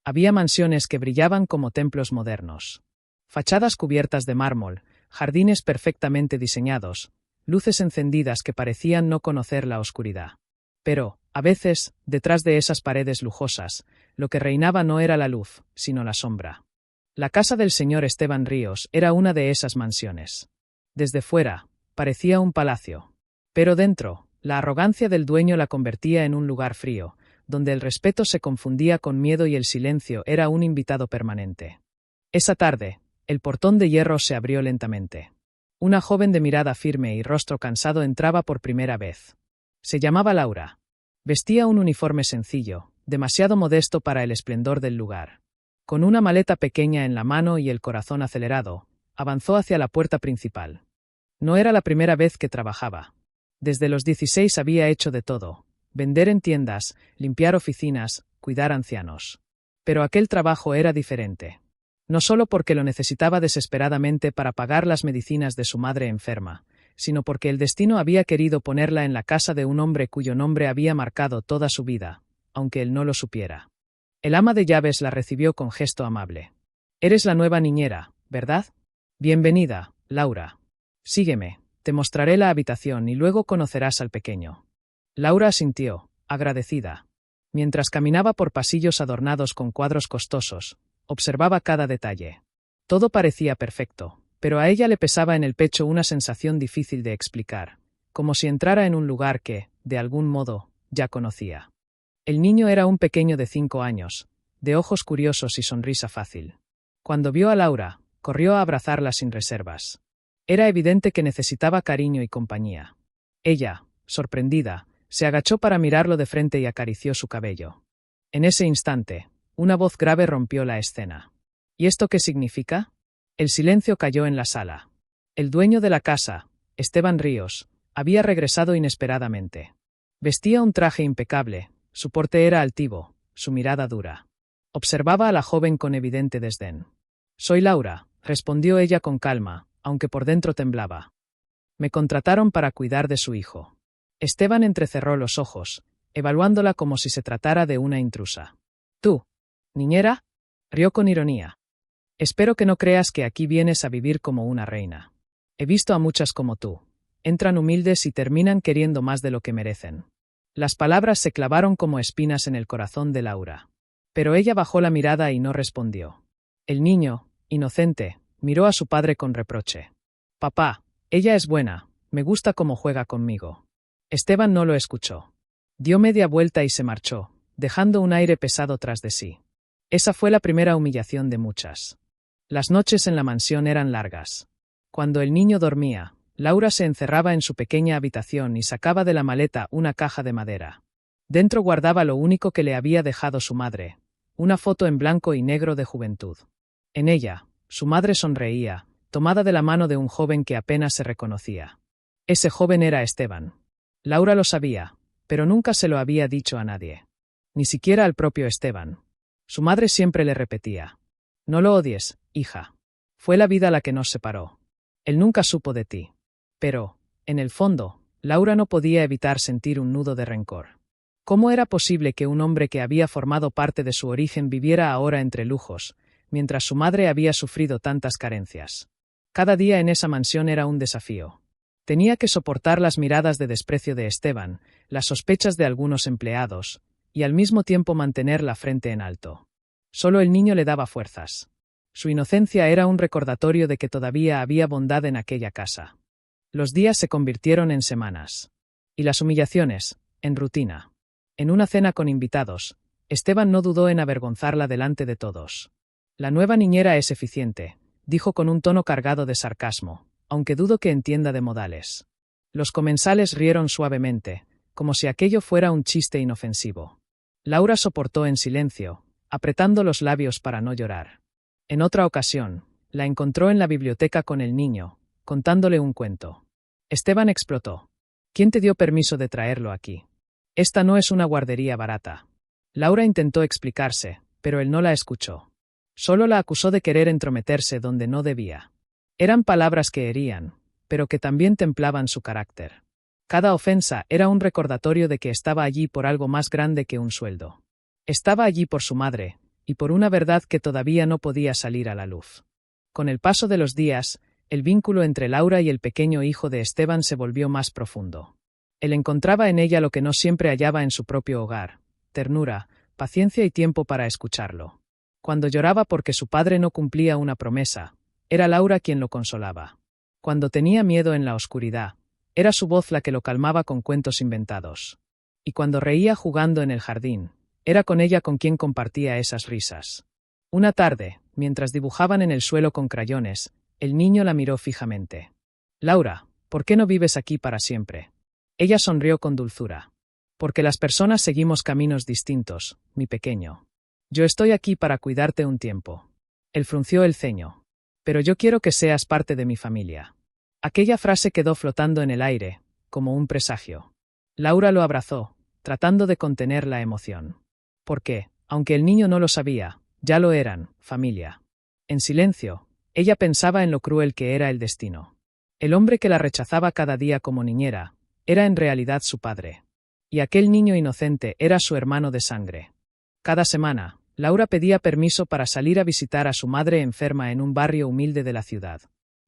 Había mansiones que brillaban como templos modernos. Fachadas cubiertas de mármol, jardines perfectamente diseñados, luces encendidas que parecían no conocer la oscuridad. Pero, a veces, detrás de esas paredes lujosas, lo que reinaba no era la luz, sino la sombra. La casa del señor Esteban Ríos era una de esas mansiones. Desde fuera, parecía un palacio. Pero dentro, la arrogancia del dueño la convertía en un lugar frío, donde el respeto se confundía con miedo y el silencio era un invitado permanente. Esa tarde, el portón de hierro se abrió lentamente. Una joven de mirada firme y rostro cansado entraba por primera vez. Se llamaba Laura. Vestía un uniforme sencillo, demasiado modesto para el esplendor del lugar. Con una maleta pequeña en la mano y el corazón acelerado, avanzó hacia la puerta principal. No era la primera vez que trabajaba. Desde los 16 había hecho de todo: vender en tiendas, limpiar oficinas, cuidar ancianos. Pero aquel trabajo era diferente. No solo porque lo necesitaba desesperadamente para pagar las medicinas de su madre enferma, sino porque el destino había querido ponerla en la casa de un hombre cuyo nombre había marcado toda su vida, aunque él no lo supiera. El ama de llaves la recibió con gesto amable. «Eres la nueva niñera, ¿verdad? Bienvenida, Laura. Sígueme, te mostraré la habitación y luego conocerás al pequeño». Laura asintió, agradecida. Mientras caminaba por pasillos adornados con cuadros costosos, observaba cada detalle. Todo parecía perfecto, pero a ella le pesaba en el pecho una sensación difícil de explicar, como si entrara en un lugar que, de algún modo, ya conocía. El niño era un pequeño de 5 años, de ojos curiosos y sonrisa fácil. Cuando vio a Laura, corrió a abrazarla sin reservas. Era evidente que necesitaba cariño y compañía. Ella, sorprendida, se agachó para mirarlo de frente y acarició su cabello. En ese instante, una voz grave rompió la escena. ¿Y esto qué significa? El silencio cayó en la sala. El dueño de la casa, Esteban Ríos, había regresado inesperadamente. Vestía un traje impecable, su porte era altivo, su mirada dura. Observaba a la joven con evidente desdén. «Soy Laura», respondió ella con calma, aunque por dentro temblaba. «Me contrataron para cuidar de su hijo». Esteban entrecerró los ojos, evaluándola como si se tratara de una intrusa. «¿Tú, niñera?», rió con ironía. «Espero que no creas que aquí vienes a vivir como una reina. He visto a muchas como tú. Entran humildes y terminan queriendo más de lo que merecen». Las palabras se clavaron como espinas en el corazón de Laura. Pero ella bajó la mirada y no respondió. El niño, inocente, miró a su padre con reproche. «Papá, ella es buena, me gusta cómo juega conmigo». Esteban no lo escuchó. Dio media vuelta y se marchó, dejando un aire pesado tras de sí. Esa fue la primera humillación de muchas. Las noches en la mansión eran largas. Cuando el niño dormía, Laura se encerraba en su pequeña habitación y sacaba de la maleta una caja de madera. Dentro guardaba lo único que le había dejado su madre, una foto en blanco y negro de juventud. En ella, su madre sonreía, tomada de la mano de un joven que apenas se reconocía. Ese joven era Esteban. Laura lo sabía, pero nunca se lo había dicho a nadie. Ni siquiera al propio Esteban. Su madre siempre le repetía: «No lo odies, hija. Fue la vida la que nos separó. Él nunca supo de ti». Pero, en el fondo, Laura no podía evitar sentir un nudo de rencor. ¿Cómo era posible que un hombre que había formado parte de su origen viviera ahora entre lujos, mientras su madre había sufrido tantas carencias? Cada día en esa mansión era un desafío. Tenía que soportar las miradas de desprecio de Esteban, las sospechas de algunos empleados, y al mismo tiempo mantener la frente en alto. Solo el niño le daba fuerzas. Su inocencia era un recordatorio de que todavía había bondad en aquella casa. Los días se convirtieron en semanas. Y las humillaciones, en rutina. En una cena con invitados, Esteban no dudó en avergonzarla delante de todos. «La nueva niñera es eficiente», dijo con un tono cargado de sarcasmo, aunque dudo que entienda de modales. Los comensales rieron suavemente, como si aquello fuera un chiste inofensivo. Laura soportó en silencio, apretando los labios para no llorar. En otra ocasión, la encontró en la biblioteca con el niño, contándole un cuento. Esteban explotó. «¿Quién te dio permiso de traerlo aquí? Esta no es una guardería barata». Laura intentó explicarse, pero él no la escuchó. Solo la acusó de querer entrometerse donde no debía. Eran palabras que herían, pero que también templaban su carácter. Cada ofensa era un recordatorio de que estaba allí por algo más grande que un sueldo. Estaba allí por su madre, y por una verdad que todavía no podía salir a la luz. Con el paso de los días, el vínculo entre Laura y el pequeño hijo de Esteban se volvió más profundo. Él encontraba en ella lo que no siempre hallaba en su propio hogar: ternura, paciencia y tiempo para escucharlo. Cuando lloraba porque su padre no cumplía una promesa, era Laura quien lo consolaba. Cuando tenía miedo en la oscuridad, era su voz la que lo calmaba con cuentos inventados. Y cuando reía jugando en el jardín, era con ella con quien compartía esas risas. Una tarde, mientras dibujaban en el suelo con crayones, el niño la miró fijamente. «Laura, ¿por qué no vives aquí para siempre?» Ella sonrió con dulzura. «Porque las personas seguimos caminos distintos, mi pequeño. Yo estoy aquí para cuidarte un tiempo». Él frunció el ceño. «Pero yo quiero que seas parte de mi familia». Aquella frase quedó flotando en el aire, como un presagio. Laura lo abrazó, tratando de contener la emoción. Porque, aunque el niño no lo sabía, ya lo eran, familia. En silencio, ella pensaba en lo cruel que era el destino. El hombre que la rechazaba cada día como niñera, era en realidad su padre. Y aquel niño inocente era su hermano de sangre. Cada semana, Laura pedía permiso para salir a visitar a su madre enferma en un barrio humilde de la ciudad.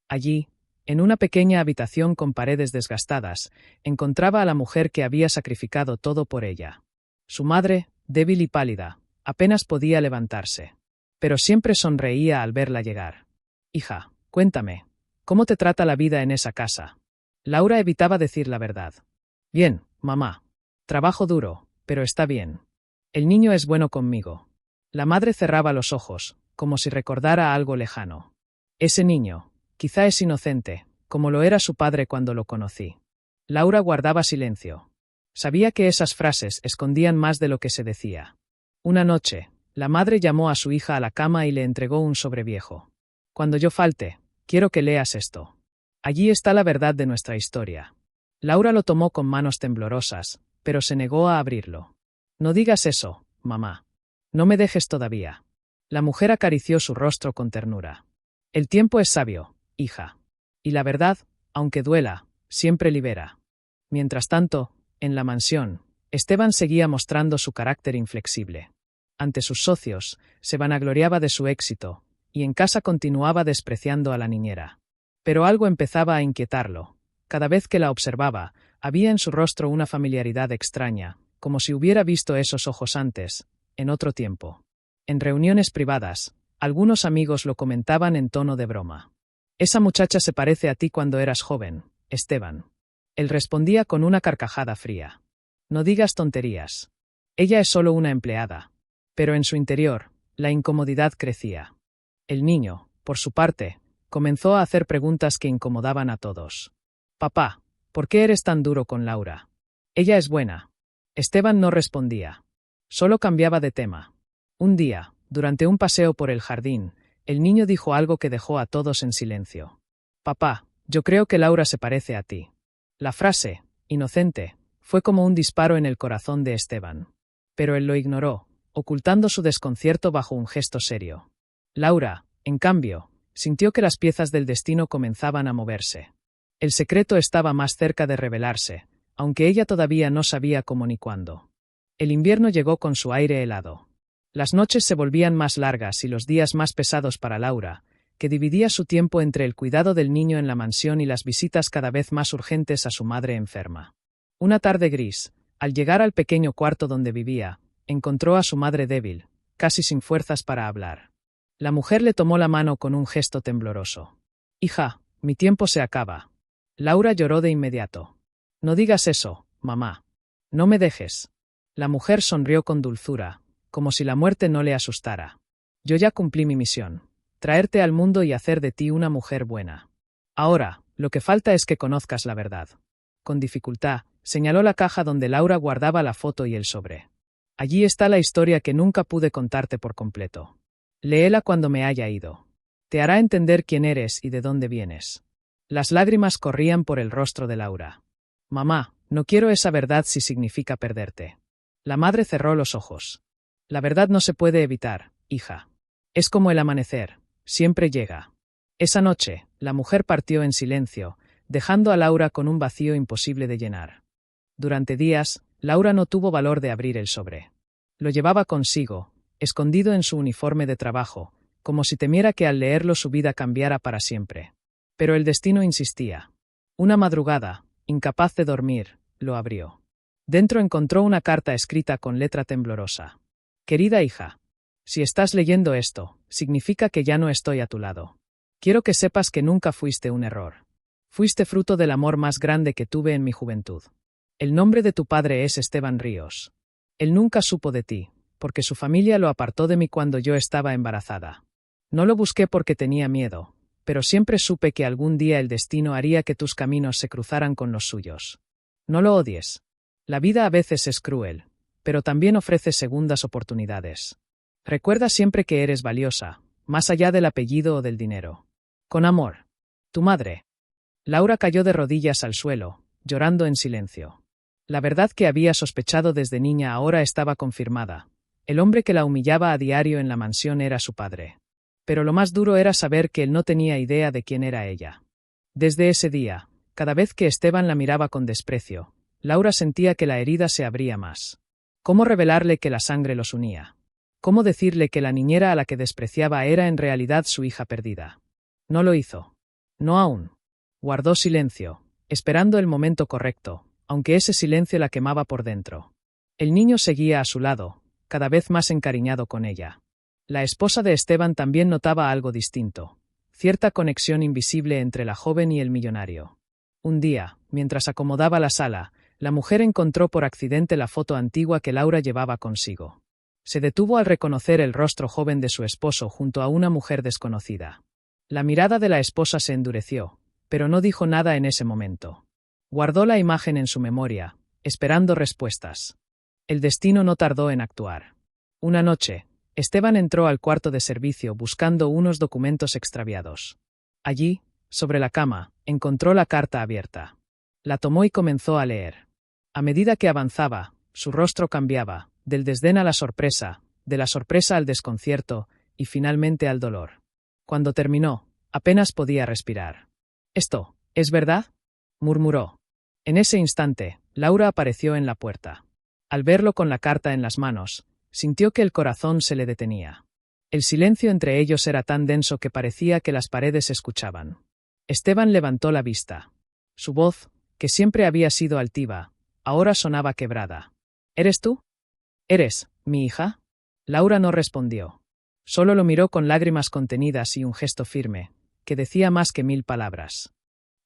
Allí, en una pequeña habitación con paredes desgastadas, encontraba a la mujer que había sacrificado todo por ella. Su madre, débil y pálida, apenas podía levantarse. Pero siempre sonreía al verla llegar. «Hija, cuéntame, ¿cómo te trata la vida en esa casa?» Laura evitaba decir la verdad. «Bien, mamá. Trabajo duro, pero está bien. El niño es bueno conmigo». La madre cerraba los ojos, como si recordara algo lejano. «Ese niño, quizá es inocente, como lo era su padre cuando lo conocí». Laura guardaba silencio. Sabía que esas frases escondían más de lo que se decía. Una noche, la madre llamó a su hija a la cama y le entregó un sobre viejo. «Cuando yo falte, quiero que leas esto. Allí está la verdad de nuestra historia». Laura lo tomó con manos temblorosas, pero se negó a abrirlo. «No digas eso, mamá. No me dejes todavía». La mujer acarició su rostro con ternura. «El tiempo es sabio, hija. Y la verdad, aunque duela, siempre libera». Mientras tanto, en la mansión, Esteban seguía mostrando su carácter inflexible. Ante sus socios, se vanagloriaba de su éxito, y en casa continuaba despreciando a la niñera. Pero algo empezaba a inquietarlo. Cada vez que la observaba, había en su rostro una familiaridad extraña, como si hubiera visto esos ojos antes, en otro tiempo. En reuniones privadas, algunos amigos lo comentaban en tono de broma. «Esa muchacha se parece a ti cuando eras joven, Esteban». Él respondía con una carcajada fría. «No digas tonterías. Ella es solo una empleada». Pero en su interior, la incomodidad crecía. El niño, por su parte, comenzó a hacer preguntas que incomodaban a todos. «Papá, ¿por qué eres tan duro con Laura? Ella es buena». Esteban no respondía. Solo cambiaba de tema. Un día, durante un paseo por el jardín, el niño dijo algo que dejó a todos en silencio. «Papá, yo creo que Laura se parece a ti». La frase, inocente, fue como un disparo en el corazón de Esteban. Pero él lo ignoró, ocultando su desconcierto bajo un gesto serio. Laura, en cambio, sintió que las piezas del destino comenzaban a moverse. El secreto estaba más cerca de revelarse, aunque ella todavía no sabía cómo ni cuándo. El invierno llegó con su aire helado. Las noches se volvían más largas y los días más pesados para Laura, que dividía su tiempo entre el cuidado del niño en la mansión y las visitas cada vez más urgentes a su madre enferma. Una tarde gris, al llegar al pequeño cuarto donde vivía, encontró a su madre débil, casi sin fuerzas para hablar. La mujer le tomó la mano con un gesto tembloroso. «Hija, mi tiempo se acaba». Laura lloró de inmediato. «No digas eso, mamá. No me dejes». La mujer sonrió con dulzura, como si la muerte no le asustara. «Yo ya cumplí mi misión. Traerte al mundo y hacer de ti una mujer buena. Ahora, lo que falta es que conozcas la verdad». Con dificultad, señaló la caja donde Laura guardaba la foto y el sobre. «Allí está la historia que nunca pude contarte por completo. Léela cuando me haya ido. Te hará entender quién eres y de dónde vienes». Las lágrimas corrían por el rostro de Laura. «Mamá, no quiero esa verdad si significa perderte». La madre cerró los ojos. «La verdad no se puede evitar, hija. Es como el amanecer, siempre llega». Esa noche, la mujer partió en silencio, dejando a Laura con un vacío imposible de llenar. Durante días, Laura no tuvo valor de abrir el sobre. Lo llevaba consigo, escondido en su uniforme de trabajo, como si temiera que al leerlo su vida cambiara para siempre. Pero el destino insistía. Una madrugada, incapaz de dormir, lo abrió. Dentro encontró una carta escrita con letra temblorosa. Querida hija, si estás leyendo esto, significa que ya no estoy a tu lado. Quiero que sepas que nunca fuiste un error. Fuiste fruto del amor más grande que tuve en mi juventud. El nombre de tu padre es Esteban Ríos. Él nunca supo de ti, porque su familia lo apartó de mí cuando yo estaba embarazada. No lo busqué porque tenía miedo, pero siempre supe que algún día el destino haría que tus caminos se cruzaran con los suyos. No lo odies. La vida a veces es cruel, pero también ofrece segundas oportunidades. Recuerda siempre que eres valiosa, más allá del apellido o del dinero. Con amor. Tu madre. Laura cayó de rodillas al suelo, llorando en silencio. La verdad que había sospechado desde niña ahora estaba confirmada. El hombre que la humillaba a diario en la mansión era su padre. Pero lo más duro era saber que él no tenía idea de quién era ella. Desde ese día, cada vez que Esteban la miraba con desprecio, Laura sentía que la herida se abría más. ¿Cómo revelarle que la sangre los unía? ¿Cómo decirle que la niñera a la que despreciaba era en realidad su hija perdida? No lo hizo. No aún. Guardó silencio, esperando el momento correcto, aunque ese silencio la quemaba por dentro. El niño seguía a su lado, cada vez más encariñado con ella. La esposa de Esteban también notaba algo distinto, cierta conexión invisible entre la joven y el millonario. Un día, mientras acomodaba la sala, la mujer encontró por accidente la foto antigua que Laura llevaba consigo. Se detuvo al reconocer el rostro joven de su esposo junto a una mujer desconocida. La mirada de la esposa se endureció, pero no dijo nada en ese momento. Guardó la imagen en su memoria, esperando respuestas. El destino no tardó en actuar. Una noche, Esteban entró al cuarto de servicio buscando unos documentos extraviados. Allí, sobre la cama, encontró la carta abierta. La tomó y comenzó a leer. A medida que avanzaba, su rostro cambiaba, del desdén a la sorpresa, de la sorpresa al desconcierto, y finalmente al dolor. Cuando terminó, apenas podía respirar. «¿Esto es verdad?», murmuró. En ese instante, Laura apareció en la puerta. Al verlo con la carta en las manos, sintió que el corazón se le detenía. El silencio entre ellos era tan denso que parecía que las paredes se escuchaban. Esteban levantó la vista. Su voz, que siempre había sido altiva, ahora sonaba quebrada. «¿Eres tú? ¿Eres mi hija?». Laura no respondió. Solo lo miró con lágrimas contenidas y un gesto firme, que decía más que 1000 palabras.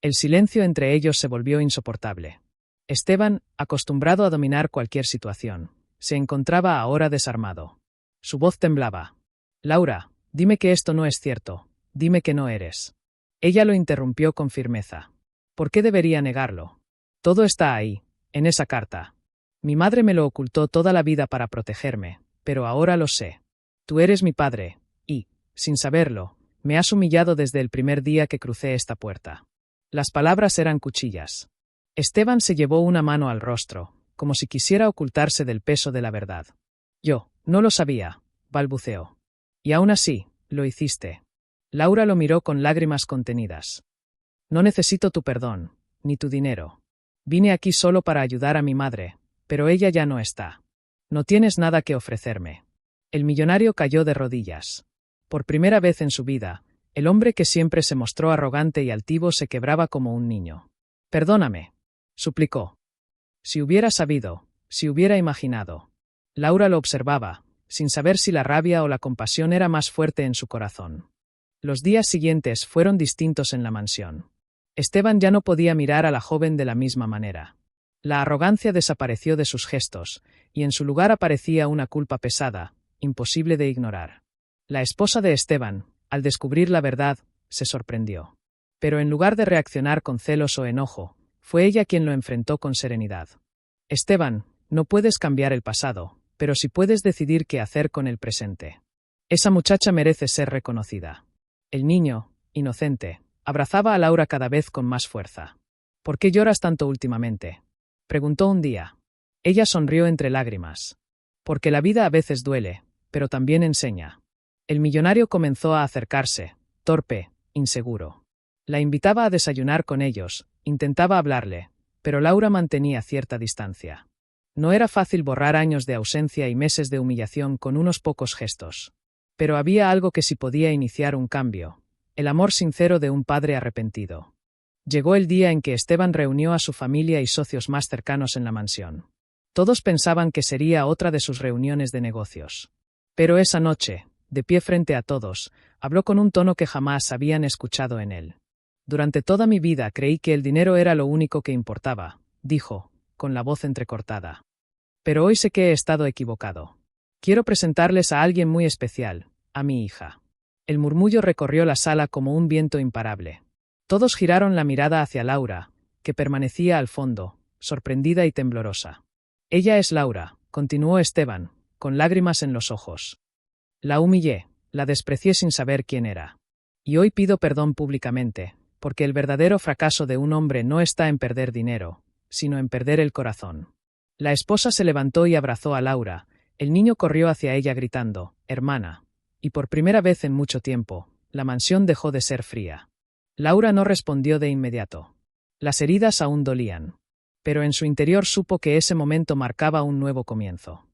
El silencio entre ellos se volvió insoportable. Esteban, acostumbrado a dominar cualquier situación, se encontraba ahora desarmado. Su voz temblaba. «Laura, dime que esto no es cierto, dime que no eres». Ella lo interrumpió con firmeza. «¿Por qué debería negarlo? Todo está ahí, en esa carta. Mi madre me lo ocultó toda la vida para protegerme, pero ahora lo sé. Tú eres mi padre, y, sin saberlo, me has humillado desde el primer día que crucé esta puerta». Las palabras eran cuchillas. Esteban se llevó una mano al rostro, como si quisiera ocultarse del peso de la verdad. «Yo no lo sabía», balbuceó. «Y aún así, lo hiciste». Laura lo miró con lágrimas contenidas. «No necesito tu perdón, ni tu dinero. Vine aquí solo para ayudar a mi madre, pero ella ya no está. No tienes nada que ofrecerme». El millonario cayó de rodillas. Por primera vez en su vida, el hombre que siempre se mostró arrogante y altivo se quebraba como un niño. «Perdóname», suplicó. «Si hubiera sabido, si hubiera imaginado». Laura lo observaba, sin saber si la rabia o la compasión era más fuerte en su corazón. Los días siguientes fueron distintos en la mansión. Esteban ya no podía mirar a la joven de la misma manera. La arrogancia desapareció de sus gestos, y en su lugar aparecía una culpa pesada, imposible de ignorar. La esposa de Esteban, al descubrir la verdad, se sorprendió. Pero en lugar de reaccionar con celos o enojo, fue ella quien lo enfrentó con serenidad. «Esteban, no puedes cambiar el pasado, pero sí puedes decidir qué hacer con el presente. Esa muchacha merece ser reconocida». El niño, inocente, abrazaba a Laura cada vez con más fuerza. «¿Por qué lloras tanto últimamente?», preguntó un día. Ella sonrió entre lágrimas. «Porque la vida a veces duele, pero también enseña». El millonario comenzó a acercarse, torpe, inseguro. La invitaba a desayunar con ellos, intentaba hablarle, pero Laura mantenía cierta distancia. No era fácil borrar años de ausencia y meses de humillación con unos pocos gestos. Pero había algo que sí podía iniciar un cambio: el amor sincero de un padre arrepentido. Llegó el día en que Esteban reunió a su familia y socios más cercanos en la mansión. Todos pensaban que sería otra de sus reuniones de negocios. Pero esa noche, de pie frente a todos, habló con un tono que jamás habían escuchado en él. «Durante toda mi vida creí que el dinero era lo único que importaba», dijo, con la voz entrecortada. «Pero hoy sé que he estado equivocado. Quiero presentarles a alguien muy especial, a mi hija». El murmullo recorrió la sala como un viento imparable. Todos giraron la mirada hacia Laura, que permanecía al fondo, sorprendida y temblorosa. «Ella es Laura», continuó Esteban, con lágrimas en los ojos. «La humillé, la desprecié sin saber quién era. Y hoy pido perdón públicamente, porque el verdadero fracaso de un hombre no está en perder dinero, sino en perder el corazón». La esposa se levantó y abrazó a Laura. El niño corrió hacia ella gritando: «Hermana». Y por primera vez en mucho tiempo, la mansión dejó de ser fría. Laura no respondió de inmediato. Las heridas aún dolían. Pero en su interior supo que ese momento marcaba un nuevo comienzo.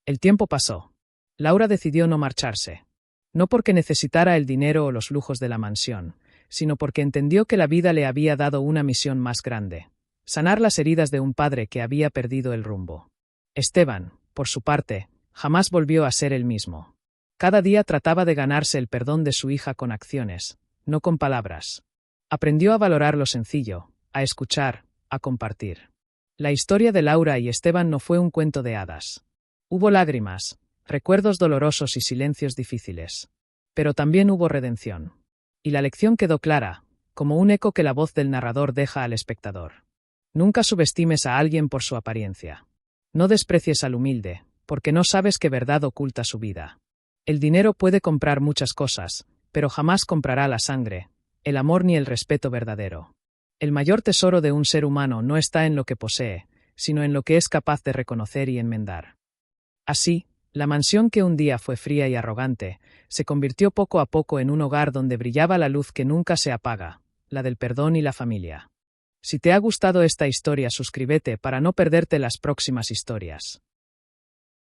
El tiempo pasó. Laura decidió no marcharse. No porque necesitara el dinero o los lujos de la mansión, sino porque entendió que la vida le había dado una misión más grande: sanar las heridas de un padre que había perdido el rumbo. Esteban, por su parte, jamás volvió a ser el mismo. Cada día trataba de ganarse el perdón de su hija con acciones, no con palabras. Aprendió a valorar lo sencillo, a escuchar, a compartir. La historia de Laura y Esteban no fue un cuento de hadas. Hubo lágrimas, recuerdos dolorosos y silencios difíciles. Pero también hubo redención. Y la lección quedó clara, como un eco que la voz del narrador deja al espectador. Nunca subestimes a alguien por su apariencia. No desprecies al humilde, porque no sabes qué verdad oculta su vida. El dinero puede comprar muchas cosas, pero jamás comprará la sangre, el amor ni el respeto verdadero. El mayor tesoro de un ser humano no está en lo que posee, sino en lo que es capaz de reconocer y enmendar. Así, la mansión que un día fue fría y arrogante, se convirtió poco a poco en un hogar donde brillaba la luz que nunca se apaga, la del perdón y la familia. Si te ha gustado esta historia, suscríbete para no perderte las próximas historias.